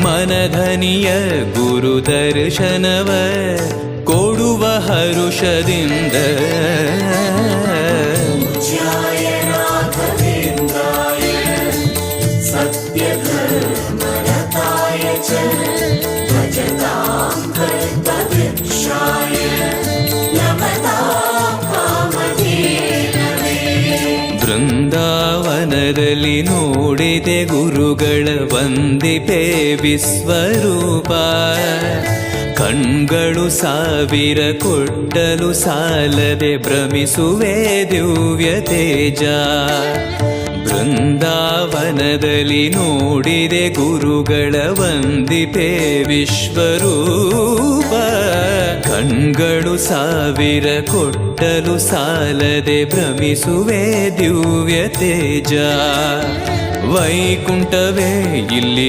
ಮನಧನಿಯ ಗುರು ದರ್ಶನವ ಕೊಡುವ ಹರುಷದಿಂದ ಬೃಂದಾವನದಲ್ಲಿ ನೋಡಿದೆ ಗುರುಗಳ ವಂದಿಪೆ ವಿಶ್ವರೂಪ. ಕಣ್ಗಳು ಸಾವಿರ ಕೊಟ್ಟಲು ಸಾಲದೆ ಭ್ರಮಿಸುವೆ ದಿವ್ಯ ತೇಜ. ಬೃಂದಾವನದಲ್ಲಿ ನೋಡಿದೆ ಗುರುಗಳ ವಂದಿಪೆ ವಿಶ್ವರೂಪ. ಕಣ್ಗಳು ಸಾವಿರ ಕೊಟ್ಟಲು ಸಾಲದೆ ಭ್ರಮಿಸುವೆ ದಿವ್ಯ ತೇಜ. ವೈಕುಂಠವೇ ಇಲ್ಲಿ